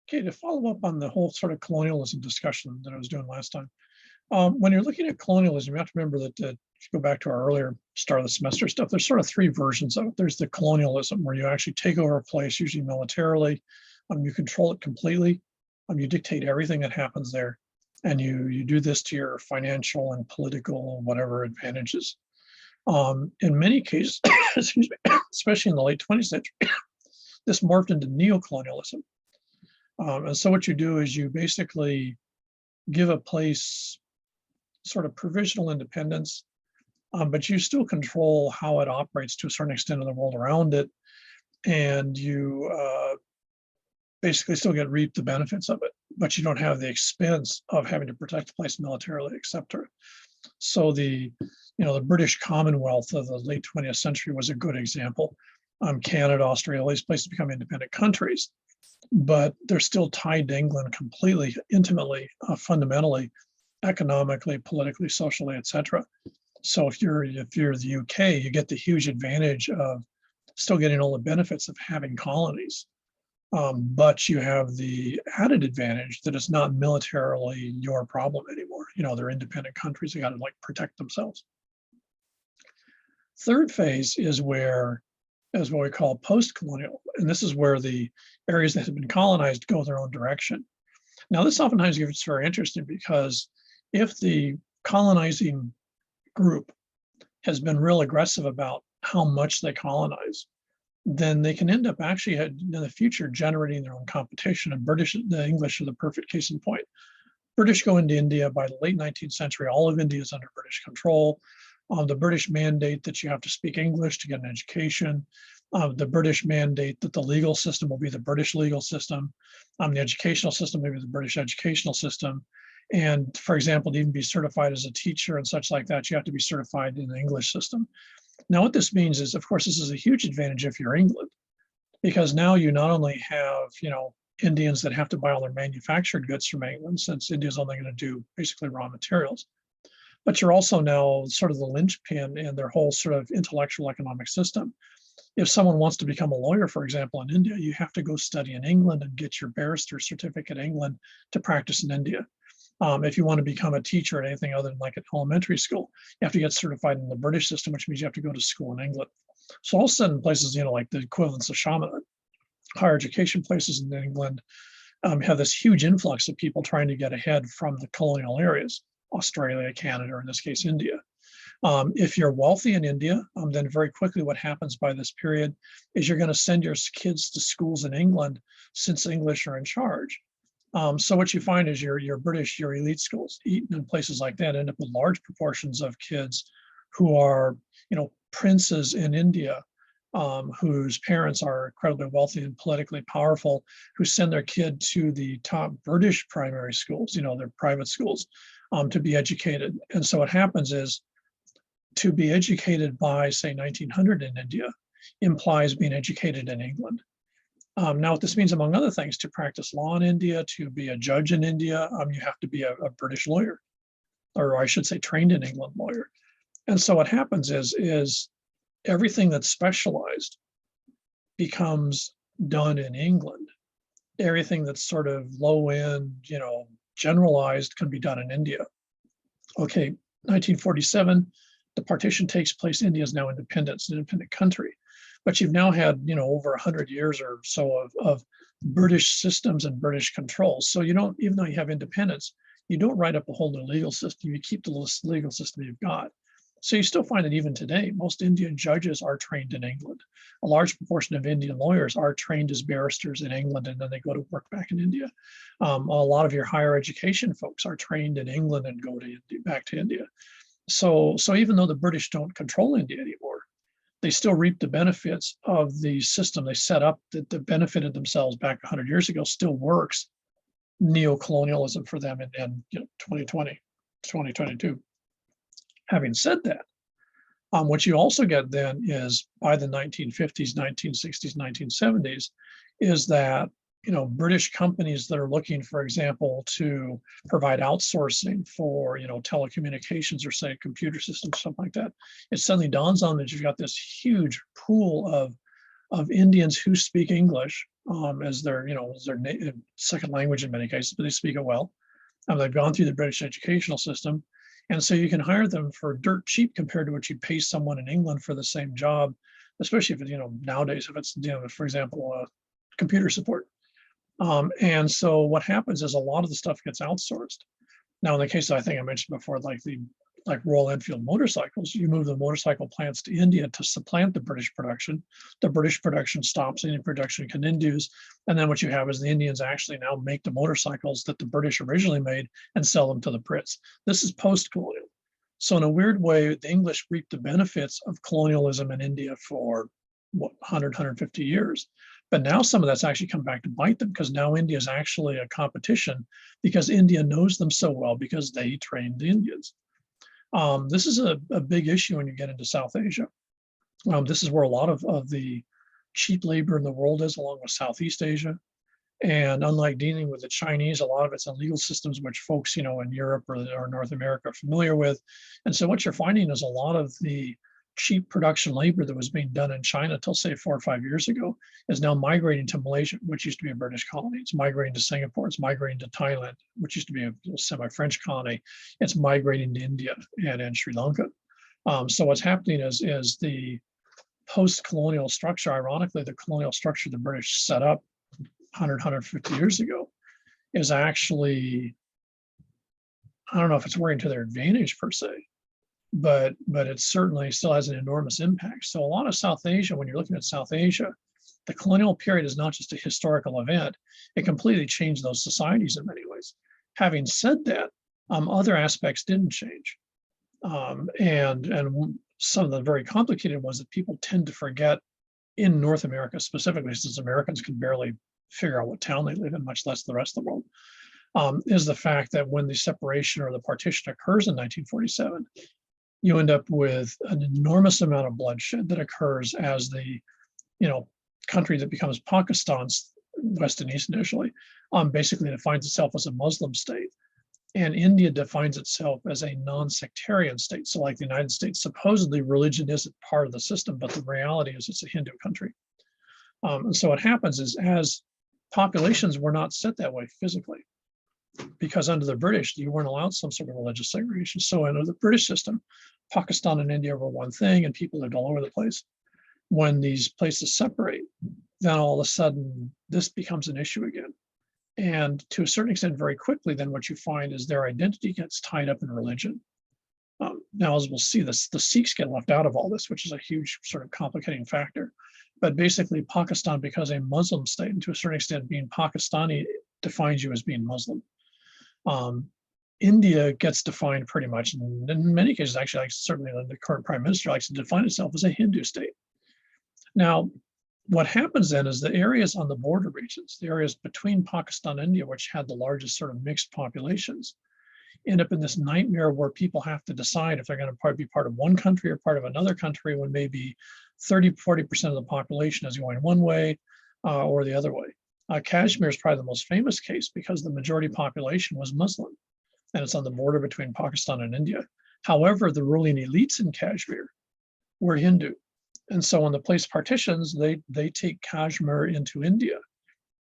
Okay, to follow up on the whole sort of colonialism discussion that I was doing last time, when you're looking at colonialism, you have to remember that if you go back to our earlier start of the semester stuff, there's sort of three versions of it. There's the colonialism, where you actually take over a place, usually militarily, you control it completely, you dictate everything that happens there, and you do this to your financial and political whatever advantages. In many cases, excuse me, especially in the late 20th century, this morphed into neocolonialism. And so what you do is you basically give a place sort of provisional independence, but you still control how it operates to a certain extent in the world around it. And you basically still reap the benefits of it, but you don't have the expense of having to protect the place militarily, etc. So the British Commonwealth of the late 20th century was a good example. Canada, Australia, all these places become independent countries, but they're still tied to England completely, intimately, fundamentally, economically, politically, socially, etc. So if you're the UK, you get the huge advantage of still getting all the benefits of having colonies, but you have the added advantage that it's not militarily your problem anymore. They're independent countries; they got to protect themselves. Third phase is what we call post-colonial, and this is where the areas that have been colonized go their own direction. Now, this oftentimes gets very interesting because if the colonizing group has been real aggressive about how much they colonize, then they can end up actually in the future generating their own competition. And the English are the perfect case in point. British go into India by the late 19th century. All of India is under British control. The British mandate that you have to speak English to get an education. The British mandate that the legal system will be the British legal system. The educational system will be the British educational system. And for example, to even be certified as a teacher and such like that, you have to be certified in the English system. Now, what this means is, of course, this is a huge advantage if you're England, because now you not only have, Indians that have to buy all their manufactured goods from England, since India's only going to do basically raw materials, but you're also now sort of the linchpin in their whole sort of intellectual economic system. If someone wants to become a lawyer, for example, in India, you have to go study in England and get your barrister certificate in England to practice in India. If you want to become a teacher at anything other than like an elementary school, you have to get certified in the British system, which means you have to go to school in England. So all of a sudden, places, like the equivalents of shaman, higher education places in England have this huge influx of people trying to get ahead from the colonial areas, Australia, Canada, or in this case, India. If you're wealthy in India, then very quickly what happens by this period is you're going to send your kids to schools in England since English are in charge. So what you find is your British, your elite schools, Eton and places like that end up with large proportions of kids who are, princes in India, whose parents are incredibly wealthy and politically powerful, who send their kid to the top British primary schools, their private schools, to be educated. And so what happens is, to be educated by, say, 1900 in India implies being educated in England. Now, what this means, among other things, to practice law in India, to be a judge in India, you have to be a British lawyer, or I should say trained in England lawyer. And so what happens is everything that's specialized becomes done in England. Everything that's sort of low end, generalized can be done in India. Okay, 1947, the partition takes place. India is now independent. It's an independent country. But you've now had, over 100 years or so of British systems and British controls. So you don't, even though you have independence, you don't write up a whole new legal system. You keep the legal system you've got. So you still find that even today, most Indian judges are trained in England. A large proportion of Indian lawyers are trained as barristers in England, and then they go to work back in India. A lot of your higher education folks are trained in England and go back to India. So even though the British don't control India anymore, they still reap the benefits of the system they set up that benefited themselves back 100 years ago, still works neocolonialism for them in 2020, 2022. Having said that, what you also get then is by the 1950s, 1960s, 1970s, is that British companies that are looking, for example, to provide outsourcing for, telecommunications or say computer systems, something like that, it suddenly dawns on them that you've got this huge pool of Indians who speak English, as their, as their second language in many cases, but they speak it well. They've gone through the British educational system. And so you can hire them for dirt cheap compared to what you'd pay someone in England for the same job, especially if it's, nowadays, if it's, for example, computer support. And so what happens is a lot of the stuff gets outsourced. Now, in the case that I think I mentioned before, like Royal Enfield motorcycles, you move the motorcycle plants to India to supplant the British production. The British production stops any production can Indians. And then what you have is the Indians actually now make the motorcycles that the British originally made and sell them to the Brits. This is post-colonial. So in a weird way, the English reaped the benefits of colonialism in India for 100, 150 years. But now some of that's actually come back to bite them, because now India is actually a competition because India knows them so well because they trained the Indians. This is a big issue when you get into South Asia. This is where a lot of the cheap labor in the world is, along with Southeast Asia. And unlike dealing with the Chinese, a lot of it's in legal systems, which folks, in Europe or North America are familiar with. And so what you're finding is a lot of the cheap production labor that was being done in China till say 4 or 5 years ago is now migrating to Malaysia, which used to be a British colony. It's migrating to Singapore. It's migrating to Thailand, which used to be a semi-French colony. It's migrating to India and Sri Lanka. So what's happening is the post-colonial structure, ironically, the colonial structure the British set up 100, 150 years ago is actually, I don't know if it's working to their advantage per se, but it certainly still has an enormous impact. So a lot of South Asia, when you're looking at South Asia, the colonial period is not just a historical event. It completely changed those societies in many ways. Having said that, other aspects didn't change. And some of the very complicated ones that people tend to forget in North America specifically, since Americans can barely figure out what town they live in, much less the rest of the world, is the fact that when the separation or the partition occurs in 1947, you end up with an enormous amount of bloodshed that occurs as the, country that becomes Pakistan's West and East initially, basically defines itself as a Muslim state. And India defines itself as a non-sectarian state. So like the United States, supposedly religion isn't part of the system, but the reality is it's a Hindu country. And so what happens is, as populations were not set that way physically, because under the British, you weren't allowed some sort of religious segregation. So under the British system, Pakistan and India were one thing, and people lived all over the place. When these places separate, then all of a sudden, this becomes an issue again. And to a certain extent, very quickly, then what you find is their identity gets tied up in religion. Now, as we'll see, the Sikhs get left out of all this, which is a huge sort of complicating factor. But basically, Pakistan becomes a Muslim state, and to a certain extent, being Pakistani defines you as being Muslim. India gets defined pretty much, and in many cases, actually, like certainly the current prime minister likes to define itself as a Hindu state. Now, what happens then is the areas on the border regions, the areas between Pakistan and India, which had the largest sort of mixed populations, end up in this nightmare where people have to decide if they're going to be part of one country or part of another country, when maybe 30, 40% of the population is going one way or the other way. Kashmir is probably the most famous case because the majority population was Muslim, and it's on the border between Pakistan and India. However, the ruling elites in Kashmir were Hindu. And so when the place partitions, they take Kashmir into India,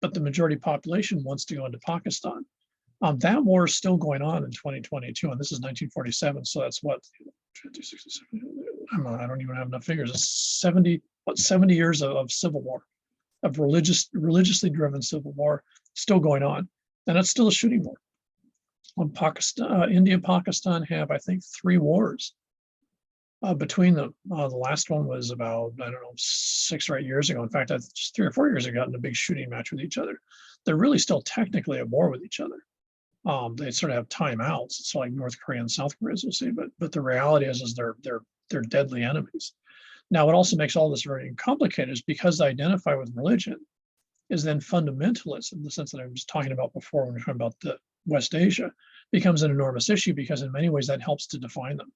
but the majority population wants to go into Pakistan. That war is still going on in 2022, and this is 1947. So that's what, 50, 60, 70, I don't even have enough figures. It's 70 years of civil war, of religiously driven civil war still going on. And it's still a shooting war. India and Pakistan have, I think, 3 wars between them. The last one was about, 6 or 8 years ago. In fact, just 3 or 4 years ago, got in a big shooting match with each other. They're really still technically at war with each other. They sort of have timeouts. It's like North Korea and South Korea, as we'll see. But the reality is they're deadly enemies. Now, what also makes all this very complicated is because they identify with religion, is then fundamentalism, in the sense that I was talking about before when we were talking about the West Asia, becomes an enormous issue, because in many ways that helps to define them.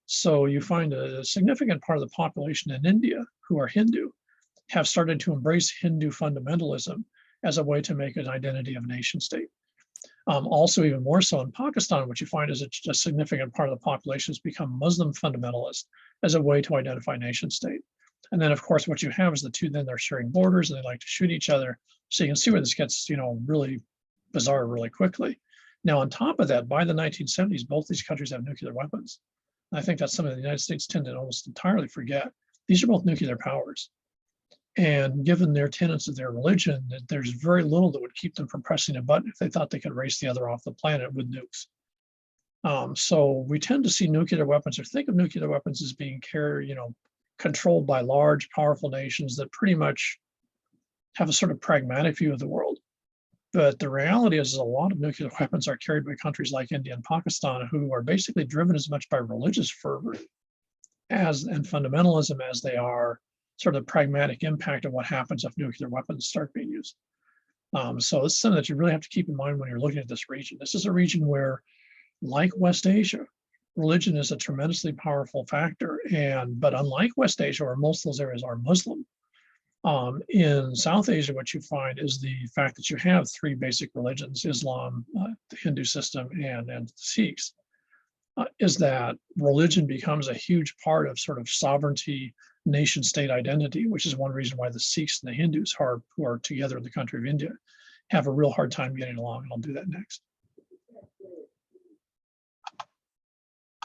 So you find a significant part of the population in India who are Hindu have started to embrace Hindu fundamentalism as a way to make an identity of nation state. Also, even more so in Pakistan, what you find is a significant part of the population has become Muslim fundamentalist as a way to identify nation state. And then, of course, what you have is the two, then they're sharing borders and they like to shoot each other. So you can see where this gets, really bizarre really quickly. Now, on top of that, by the 1970s, both these countries have nuclear weapons. I think that's something the United States tend to almost entirely forget. These are both nuclear powers. And given their tenets of their religion, there's very little that would keep them from pressing a button if they thought they could race the other off the planet with nukes. So we tend to see nuclear weapons, or think of nuclear weapons as being controlled by large, powerful nations that pretty much have a sort of pragmatic view of the world. But the reality is a lot of nuclear weapons are carried by countries like India and Pakistan, who are basically driven as much by religious fervor and fundamentalism as they are sort of the pragmatic impact of what happens if nuclear weapons start being used. So this is something that you really have to keep in mind when you're looking at this region. This is a region where, like West Asia, religion is a tremendously powerful factor. But unlike West Asia, where most of those areas are Muslim, in South Asia, what you find is the fact that you have three basic religions: Islam, the Hindu system, and the Sikhs. Is that religion becomes a huge part of sort of sovereignty, nation state identity, which is one reason why the Sikhs and the Hindus who are together in the country of India have a real hard time getting along. And I'll do that next.